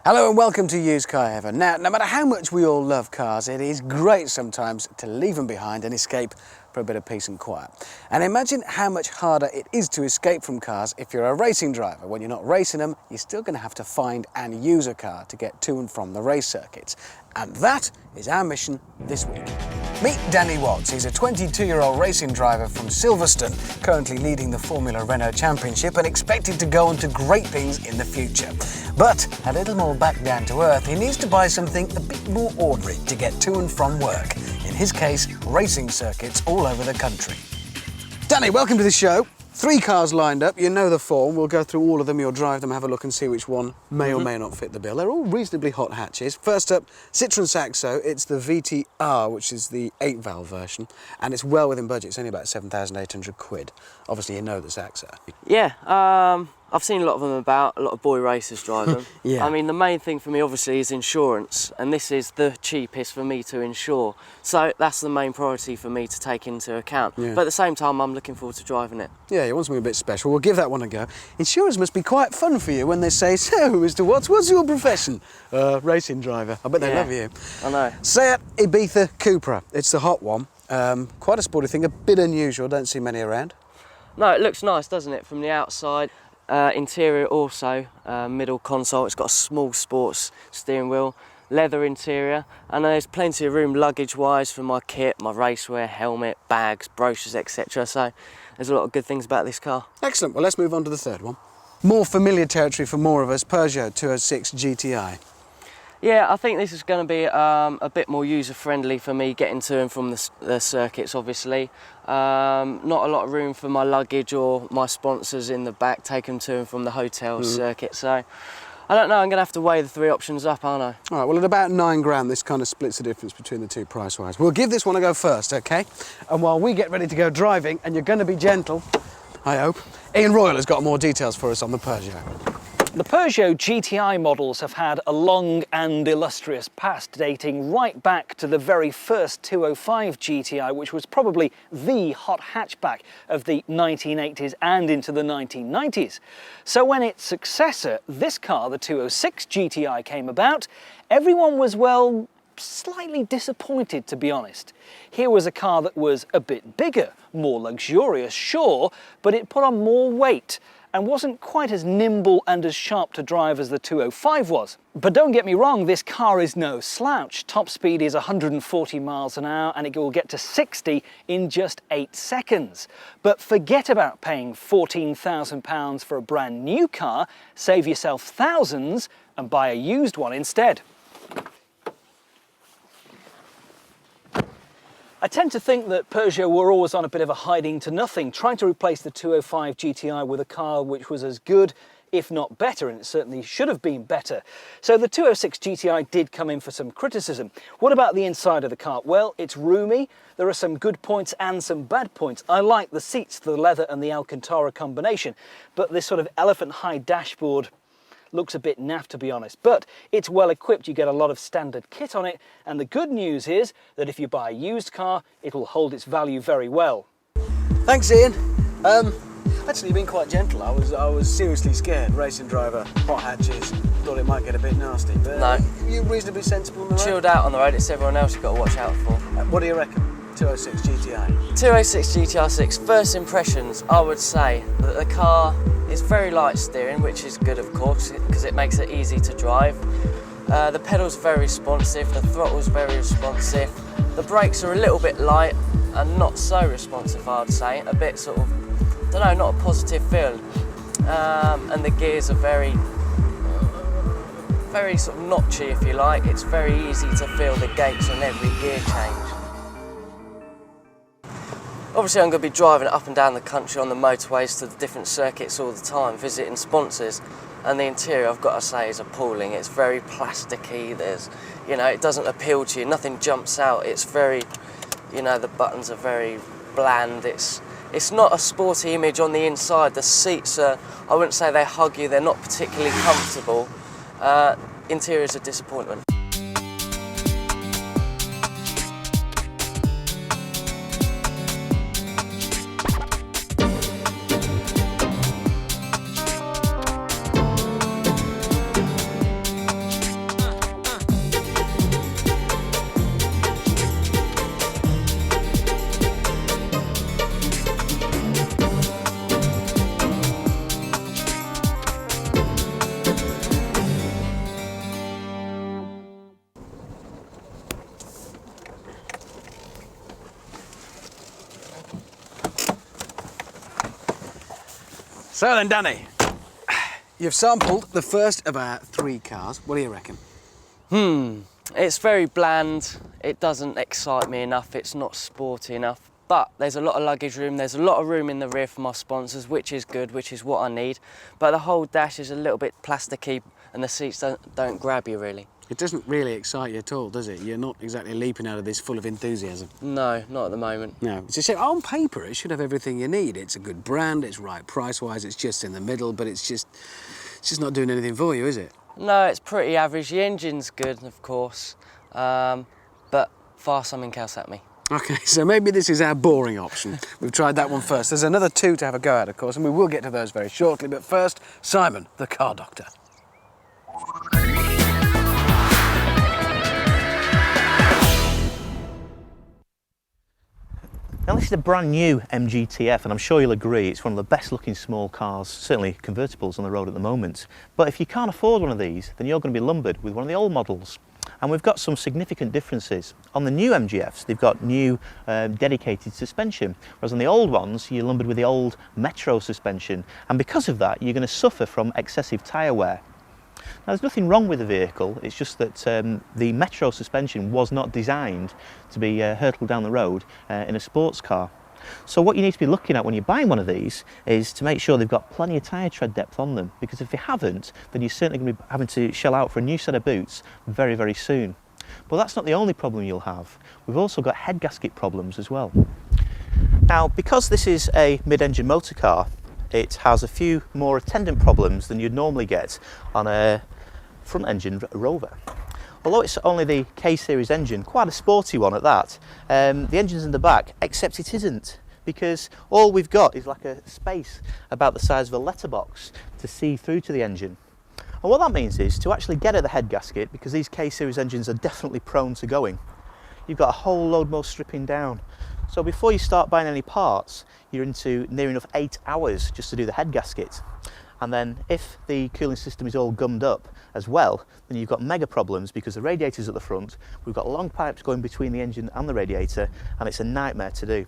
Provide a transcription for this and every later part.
Hello and welcome to Used Car Heaven. Now, no matter how much we all love cars, it is great sometimes to leave them behind and escape for a bit of peace and quiet. And imagine how much harder it is to escape from cars if you're a racing driver. When you're not racing them, you're still going to have to find and use a car to get to and from the race circuits. And that is our mission this week. Meet Danny Watts. He's a 22-year-old racing driver from Silverstone, currently leading the Formula Renault Championship and expected to go on to great things in the future. But a little more back down to earth, he needs to buy something a bit more ordinary to get to and from work. In his case, racing circuits all over the country. Danny, welcome to the show. 3 cars lined up, you know the form. We'll go through all of them, you'll drive them, have a look and see which one may or may not fit the bill. They're all reasonably hot hatches. First up, Citroen Saxo. It's the VTR, which is the 8-valve version, and it's well within budget. It's only about 7,800 quid. Obviously, you know the Saxo. Yeah, I've seen a lot of them about, a lot of boy racers drive them. Yeah. I mean, the main thing for me obviously is insurance, and this is the cheapest for me to insure. So that's the main priority for me to take into account. Yeah. But at the same time, I'm looking forward to driving it. Yeah, you want something a bit special. We'll give that one a go. Insurance must be quite fun for you when they say, "So, Mr. Watts, what's your profession?" Racing driver. I bet they love you. I know. Seat Ibiza Cupra. It's the hot one. Quite a sporty thing, a bit unusual. Don't see many around. No, it looks nice, doesn't it, from the outside. Interior also, middle console. It's got a small sports steering wheel, leather interior, and there's plenty of room luggage-wise for my kit, my racewear, helmet, bags, brochures, etc. So there's a lot of good things about this car. Excellent. Well, let's move on to the third one. More familiar territory for more of us, Peugeot 206 GTI. Yeah, I think this is going to be a bit more user-friendly for me getting to and from the circuits, obviously. Not a lot of room for my luggage or my sponsors in the back, taking them to and from the hotel circuit. So, I don't know, I'm going to have to weigh the 3 options up, aren't I? All right, well, at about 9 grand, this kind of splits the difference between the two price-wise. We'll give this one a go first, OK? And while we get ready to go driving, and you're going to be gentle, I hope, Ian Royle has got more details for us on the Peugeot. The Peugeot GTI models have had a long and illustrious past, dating right back to the very first 205 GTI, which was probably the hot hatchback of the 1980s and into the 1990s. So when its successor, this car, the 206 GTI, came about, everyone was, well, slightly disappointed, to be honest. Here was a car that was a bit bigger, more luxurious, sure, but it put on more weight and wasn't quite as nimble and as sharp to drive as the 205 was. But don't get me wrong, this car is no slouch. Top speed is 140 miles an hour and it will get to 60 in just 8 seconds. But forget about paying £14,000 for a brand new car, save yourself thousands and buy a used one instead. I tend to think that Peugeot were always on a bit of a hiding to nothing, trying to replace the 205 GTI with a car which was as good, if not better, and it certainly should have been better. So the 206 GTI did come in for some criticism. What about the inside of the car? Well, it's roomy. There are some good points and some bad points. I like the seats, the leather and the Alcantara combination, but this sort of elephant-high dashboard looks a bit naff, to be honest, but it's well equipped. You get a lot of standard kit on it, and the good news is that if you buy a used car, it will hold its value very well. Thanks, Ian. Actually, you've been quite gentle. I was seriously scared. Racing driver, hot hatches, thought it might get a bit nasty, but No. You're reasonably sensible on the road. Chilled out on the road, it's everyone else you've got to watch out for. What do you reckon? 206 GTI. 206 GTR 6, first impressions, I would say that the car is very light steering, which is good of course, because it makes it easy to drive. The pedals are very responsive, the throttle's very responsive. The brakes are a little bit light and not so responsive, I'd say. A bit sort of, I don't know, not a positive feel. And the gears are very sort of notchy, if you like. It's very easy to feel the gates on every gear change. Obviously I'm going to be driving up and down the country on the motorways to the different circuits all the time, visiting sponsors, and the interior, I've got to say, is appalling. It's very plasticky, there's, you know, it doesn't appeal to you, nothing jumps out. It's very, you know, the buttons are very bland. It's not a sporty image on the inside. The seats are, I wouldn't say they hug you, they're not particularly comfortable. Interior is a disappointment. So then, Danny, you've sampled the first of our 3 cars. What do you reckon? It's very bland. It doesn't excite me enough. It's not sporty enough. But there's a lot of luggage room. There's a lot of room in the rear for my sponsors, which is good, which is what I need. But the whole dash is a little bit plasticky and the seats don't grab you really. It doesn't really excite you at all, does it? You're not exactly leaping out of this full of enthusiasm. No, not at the moment. No, it's a shame. On paper, it should have everything you need. It's a good brand, it's right price-wise, it's just in the middle, but it's just not doing anything for you, is it? No, it's pretty average. The engine's good, of course, but fire something else at me. OK, so maybe this is our boring option. We've tried that one first. There's another 2 to have a go at, of course, and we will get to those very shortly. But first, Simon, the car doctor. Now this is a brand new MGTF and I'm sure you'll agree it's one of the best looking small cars, certainly convertibles on the road at the moment. But if you can't afford one of these, then you're going to be lumbered with one of the old models. And we've got some significant differences. On the new MGFs, they've got new dedicated suspension, whereas on the old ones, you're lumbered with the old Metro suspension. And because of that, you're going to suffer from excessive tyre wear. Now, there's nothing wrong with the vehicle, it's just that the Metro suspension was not designed to be hurtled down the road in a sports car. So what you need to be looking at when you're buying one of these is to make sure they've got plenty of tyre tread depth on them, because if they haven't, then you're certainly going to be having to shell out for a new set of boots very, very soon. But that's not the only problem you'll have. We've also got head gasket problems as well. Now, because this is a mid-engine motor car, it has a few more attendant problems than you'd normally get on a front-engine Rover. Although it's only the K-Series engine, quite a sporty one at that, the engine's in the back, except it isn't, because all we've got is like a space about the size of a letterbox to see through to the engine. And what that means is, to actually get at the head gasket, because these K-Series engines are definitely prone to going, you've got a whole load more stripping down. So before you start buying any parts, you're into near enough 8 hours just to do the head gasket. And then if the cooling system is all gummed up as well, then you've got mega problems, because the radiator's at the front, we've got long pipes going between the engine and the radiator, and it's a nightmare to do.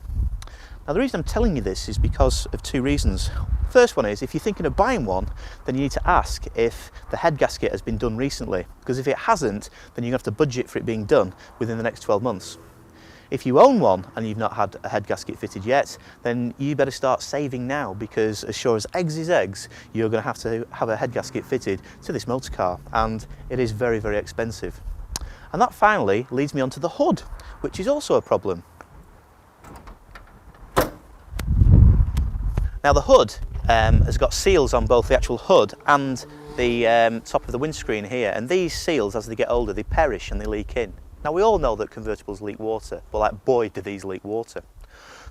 Now the reason I'm telling you this is because of 2 reasons. First one is, if you're thinking of buying one, then you need to ask if the head gasket has been done recently, because if it hasn't, then you're going to have to budget for it being done within the next 12 months. If you own one and you've not had a head gasket fitted yet, then you better start saving now, because as sure as eggs is eggs, you're going to have a head gasket fitted to this motor car, and it is very, very expensive. And that finally leads me onto the hood, which is also a problem. Now the hood has got seals on both the actual hood and the top of the windscreen here, and these seals, as they get older, they perish and they leak in. Now we all know that convertibles leak water, but like, boy do these leak water.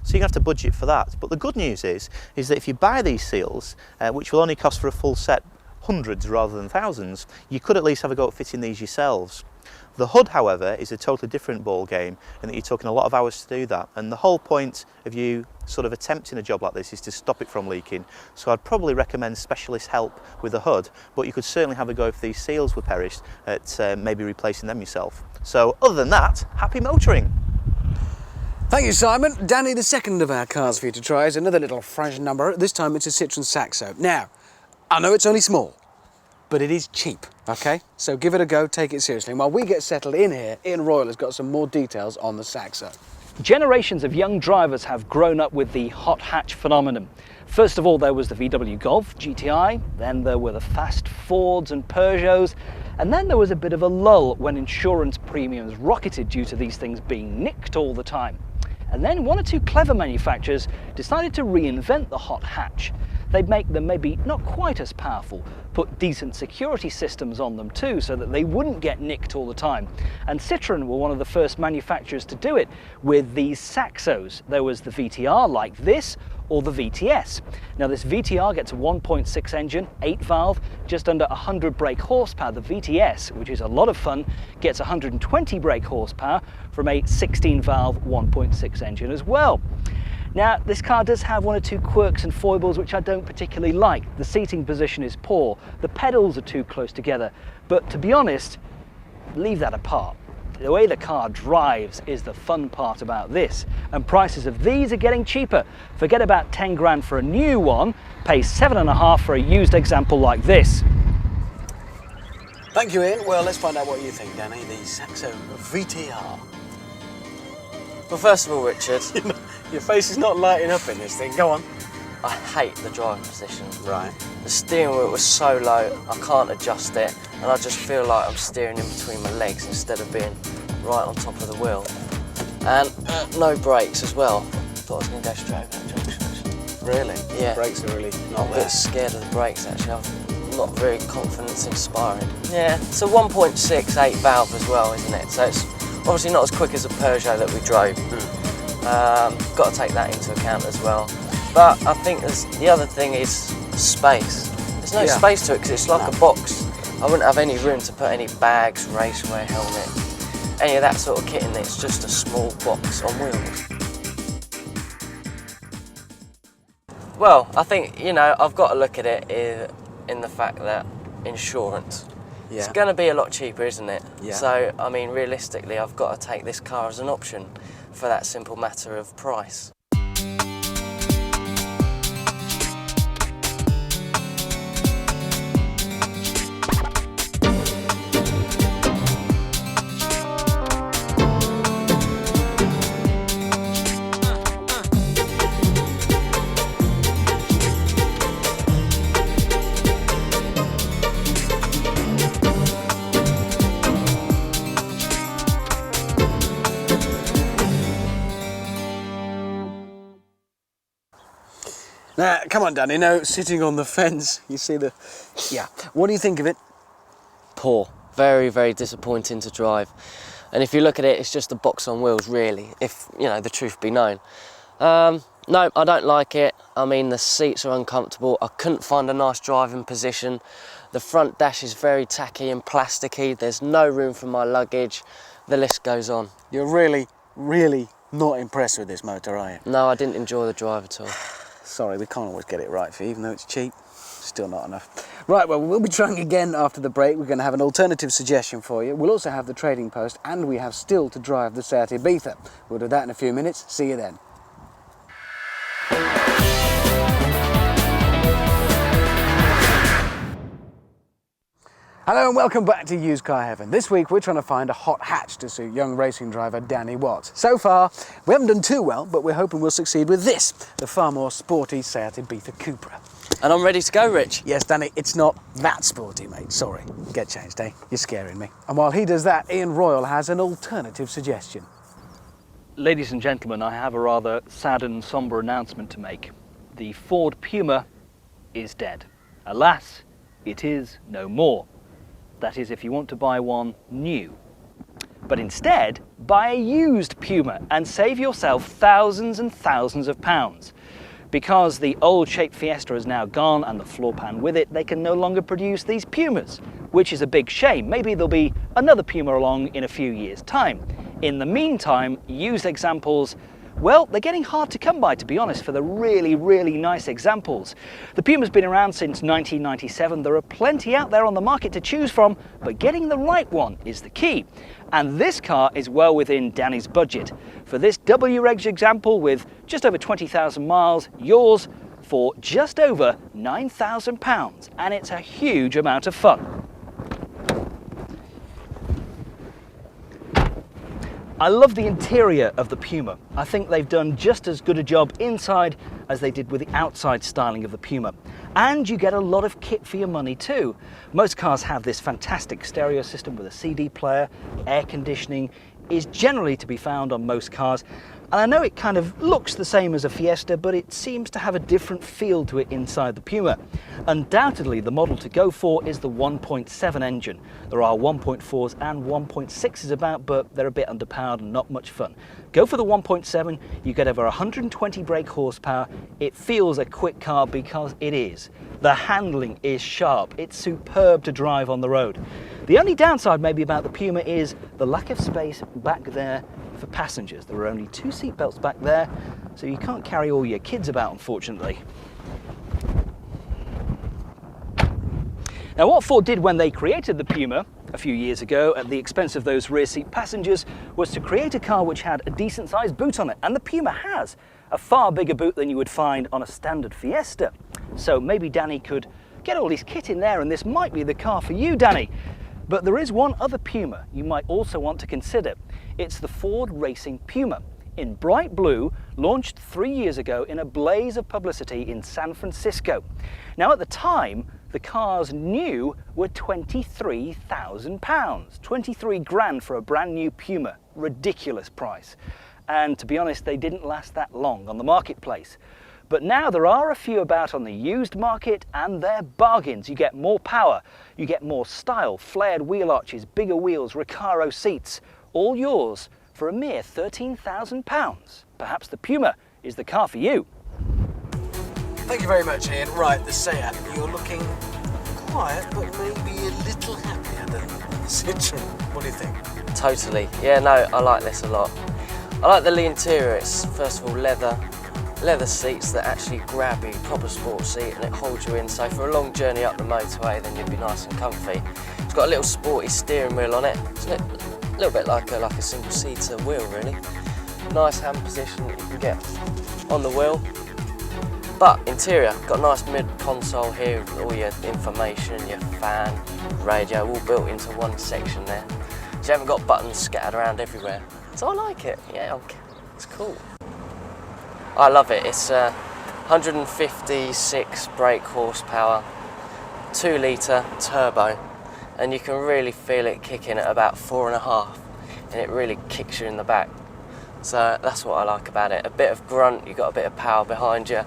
So you're going to have to budget for that. But the good news is that if you buy these seals, which will only cost for a full set hundreds rather than thousands, you could at least have a go at fitting these yourselves. The hood, however, is a totally different ball game, in that you're talking a lot of hours to do that. And the whole point of you sort of attempting a job like this is to stop it from leaking. So I'd probably recommend specialist help with the hood, but you could certainly have a go if these seals were perished at maybe replacing them yourself. So other than that, happy motoring. Thank you, Simon. Danny, the second of our cars for you to try is another little French number. This time it's a Citroen Saxo. Now, I know it's only small, but it is cheap, OK? So give it a go, take it seriously. And while we get settled in here, Ian Royle has got some more details on the Saxo. Generations of young drivers have grown up with the hot hatch phenomenon. First of all, there was the VW Golf GTI, then there were the fast Fords and Peugeots, and then there was a bit of a lull when insurance premiums rocketed due to these things being nicked all the time. And then 1 or 2 clever manufacturers decided to reinvent the hot hatch. They'd make them maybe not quite as powerful, put decent security systems on them too, so that they wouldn't get nicked all the time. And Citroen were one of the first manufacturers to do it with these Saxos. There was the VTR like this, or the VTS. Now this VTR gets a 1.6 engine, 8 valve, just under 100 brake horsepower. The VTS, which is a lot of fun, gets 120 brake horsepower from a 16 valve 1.6 engine as well. Now, this car does have 1 or 2 quirks and foibles which I don't particularly like. The seating position is poor, the pedals are too close together, but to be honest, leave that apart. the way the car drives is the fun part about this, and prices of these are getting cheaper. Forget about 10 grand for a new one, pay 7.5 for a used example like this. Thank you, Ian. Well, let's find out what you think, Danny. The Saxo VTR. Well, first of all, Richard, Your face is not lighting up in this thing. Go on. I hate the driving position. Right. The steering wheel was so low, I can't adjust it, and I just feel like I'm steering in between my legs instead of being right on top of the wheel. And no brakes as well. Thought I was going to go straight over that junction, actually. Really? Yeah. The brakes are really not I'm a there. bit scared of the brakes, actually. I'm not very confidence inspiring. Yeah, it's a 1.68 valve as well, isn't it? So it's obviously not as quick as a Peugeot that we drove. Got to take that into account as well. But I think the other thing is space. There's no space to it because it's like a box. I wouldn't have any room to put any bags, racewear, helmet, any of that sort of kit in there. It's just a small box on wheels. Well, I think, you know, I've got to look at it in the fact that insurance. Yeah. It's going to be a lot cheaper, isn't it? Yeah. So, I mean, realistically, I've got to take this car as an option for that simple matter of price. Now, come on, Danny. No, sitting on the fence. You see the... Yeah. What do you think of it? Poor. Very, very disappointing to drive. And if you look at it, it's just a box on wheels, really, if, you know, the truth be known. No, I don't like it. I mean, the seats are uncomfortable. I couldn't find a nice driving position. The front dash is very tacky and plasticky. There's no room for my luggage. The list goes on. You're really, really not impressed with this motor, are you? No, I didn't enjoy the drive at all. Sorry, we can't always get it right for you, even though it's cheap. Still not enough. Right, well, we'll be trying again after the break. We're going to have an alternative suggestion for you. We'll also have the trading post, and we have still to drive the Seat Ibiza. We'll do that in a few minutes. See you then. Hello and welcome back to Used Car Heaven. This week we're trying to find a hot hatch to suit young racing driver Danny Watts. So far, we haven't done too well, but we're hoping we'll succeed with this, the far more sporty Seat Ibiza Cupra. And I'm ready to go, Rich. Yes, Danny, it's not that sporty, mate. Sorry. Get changed, eh? You're scaring me. And while he does that, Ian Royle has an alternative suggestion. Ladies and gentlemen, I have a rather sad and sombre announcement to make. The Ford Puma is dead. Alas, it is no more. That is, if you want to buy one new. But instead, buy a used Puma and save yourself thousands and thousands of pounds. Because the old shaped Fiesta is now gone and the floor pan with it, they can no longer produce these Pumas, which is a big shame. Maybe there'll be another Puma along in a few years' time. In the meantime, used examples, well, they're getting hard to come by, to be honest, for the really, really nice examples. The Puma's been around since 1997. There are plenty out there on the market to choose from, but getting the right one is the key. And this car is well within Danny's budget. For this W-Reg example with just over 20,000 miles, yours for just over £9,000. And it's a huge amount of fun. I love the interior of the Puma. I think they've done just as good a job inside as they did with the outside styling of the Puma. And you get a lot of kit for your money too. Most cars have this fantastic stereo system with a CD player. Air conditioning is generally to be found on most cars. And I know it kind of looks the same as a Fiesta, but it seems to have a different feel to it inside the Puma. Undoubtedly, the model to go for is the 1.7 engine. There are 1.4s and 1.6s about, but they're a bit underpowered and not much fun. Go for the 1.7, you get over 120 brake horsepower. It feels a quick car because it is. The handling is sharp. It's superb to drive on the road. The only downside maybe about the Puma is the lack of space back there for passengers. There are only 2 seat belts back there, so you can't carry all your kids about, unfortunately. Now, what Ford did when they created the Puma a few years ago, at the expense of those rear seat passengers, was to create a car which had a decent sized boot on it, and the Puma has a far bigger boot than you would find on a standard Fiesta. So maybe Danny could get all his kit in there and this might be the car for you, Danny. But there is one other Puma you might also want to consider. It's the Ford Racing Puma, in bright blue, launched 3 years ago in a blaze of publicity in San Francisco. Now at the time, the cars new were £23,000. 23 grand for a brand new Puma. Ridiculous price. And to be honest, they didn't last that long on the marketplace. But now there are a few about on the used market and they're bargains. You get more power, you get more style, flared wheel arches, bigger wheels, Recaro seats, all yours for a mere £13,000. Perhaps the Puma is the car for you. Thank you very much, Ian. Right, the Seat. You're looking quiet, but maybe a little happier than the Citroen. What do you think? Totally. Yeah, no, I like this a lot. I like the interior. It's first of all leather seats that actually grab you, proper sports seat, and it holds you in. So for a long journey up the motorway, then you'll be nice and comfy. It's got a little sporty steering wheel on it. It's a little bit like a single-seater wheel, really. Nice hand position that you can get on the wheel. But interior, got a nice mid-console here with all your information, your fan, radio, all built into one section there. So you haven't got buttons scattered around everywhere. So I like it, yeah, it's cool. I love it. It's 156 brake horsepower, 2 litre turbo, and you can really feel it kicking at about 4.5, and it really kicks you in the back. So that's what I like about it. A bit of grunt, you've got a bit of power behind you.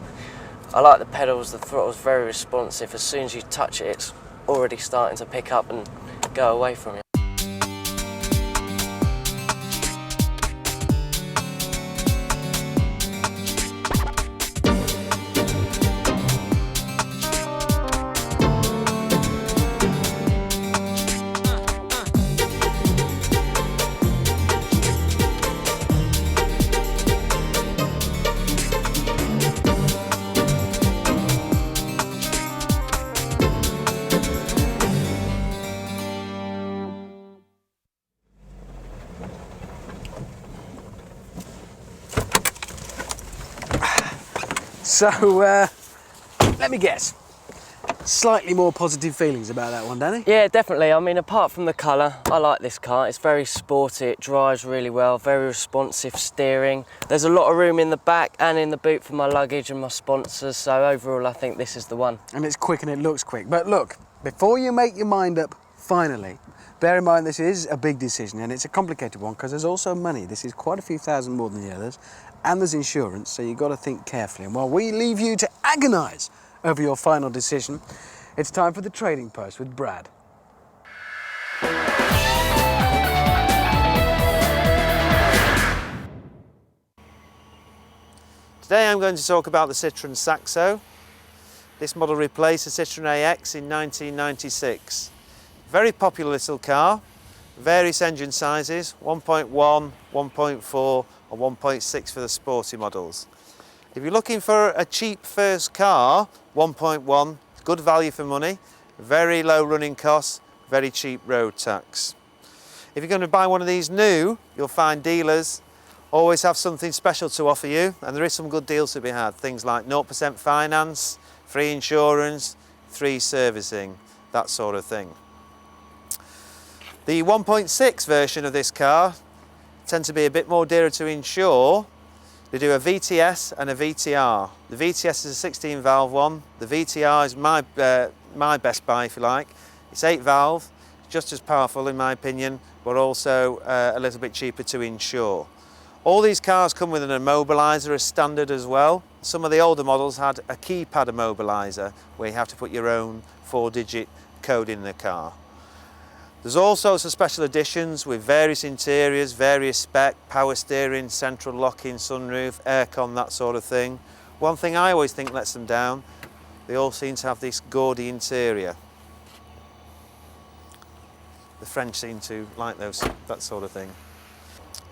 I like the pedals, the throttle's very responsive. As soon as you touch it, it's already starting to pick up and go away from you. So, let me guess. Slightly more positive feelings about that one, Danny? Yeah, definitely. I mean, apart from the colour, I like this car. It's very sporty, it drives really well, very responsive steering. There's a lot of room in the back and in the boot for my luggage and my sponsors, so overall I think this is the one. And it's quick and it looks quick. But look, before you make your mind up, finally, bear in mind this is a big decision and it's a complicated one because there's also money. This is quite a few thousand more than the others, and there's insurance, so you've got to think carefully. And while we leave you to agonise over your final decision, it's time for the trading post with Brad. Today I'm going to talk about the Citroen Saxo. This model replaced the Citroen AX in 1996. Very popular little car, various engine sizes, 1.1, 1.4 and 1.6 for the sporty models. If you're looking for a cheap first car, 1.1, good value for money, very low running costs, very cheap road tax. If you're going to buy one of these new, you'll find dealers always have something special to offer you, and there is some good deals to be had. Things like 0% finance, free insurance, free servicing, that sort of thing. The 1.6 version of this car tend to be a bit more dearer to insure. They do a VTS and a VTR. The VTS is a 16 valve one. The VTR is my best buy, if you like. It's 8 valve, just as powerful in my opinion, but also a little bit cheaper to insure. All these cars come with an immobiliser as standard as well. Some of the older models had a keypad immobiliser where you have to put your own 4-digit code in the car. There's also some special editions with various interiors, various spec, power steering, central locking, sunroof, aircon, that sort of thing. One thing I always think lets them down, they all seem to have this gaudy interior. The French seem to like that sort of thing.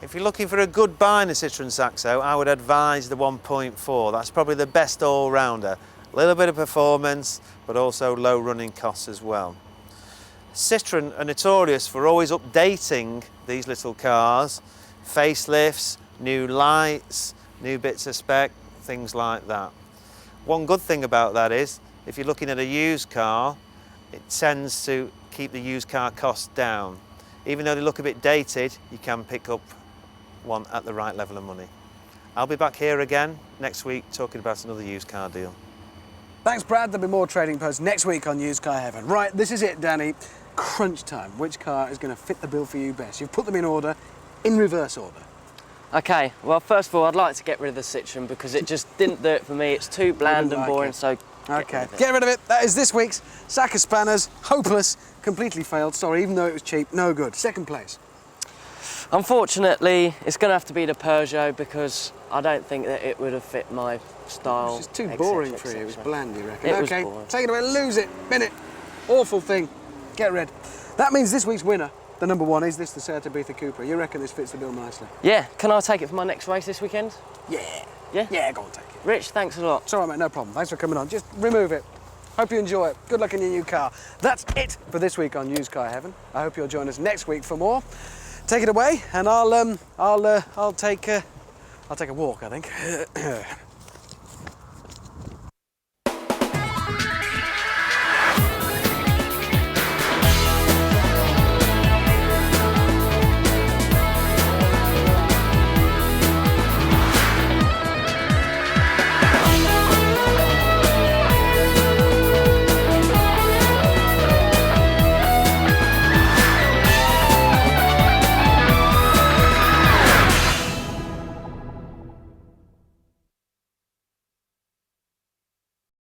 If you're looking for a good buy in the Citroen Saxo, I would advise the 1.4. That's probably the best all-rounder. A little bit of performance, but also low running costs as well. Citroen are notorious for always updating these little cars, facelifts, new lights, new bits of spec, things like that. One good thing about that is, if you're looking at a used car, it tends to keep the used car costs down. Even though they look a bit dated, you can pick up one at the right level of money. I'll be back here again next week talking about another used car deal. Thanks, Brad. There'll be more trading posts next week on Used Car Heaven. Right, this is it, Danny. Crunch time. Which car is going to fit the bill for you best? You've put them in order, in reverse order. Okay, well, first of all, I'd like to get rid of the Citroen because it just didn't do it for me. It's too bland and boring, so Okay, get rid of it. That is this week's sack of spanners. Hopeless, completely failed. Sorry, even though it was cheap, no good. Second place. Unfortunately, it's going to have to be the Peugeot because I don't think that it would have fit my style. It's just too etc, boring for you. etc. It was bland, you reckon? It was Okay, boring. take it away. Lose it. Bin it. Awful thing. Get rid. That means this week's winner, the number one, is this the Seat Ibiza Cooper. You reckon this fits the bill nicely? Yeah, can I take it for my next race this weekend? Yeah. Yeah? Yeah, go on, take it. Rich, thanks a lot. It's all right, mate, no problem. Thanks for coming on. Just remove it. Hope you enjoy it. Good luck in your new car. That's it for this week on Used Car Heaven. I hope you'll join us next week for more. Take it away, and I'll take a walk, I think.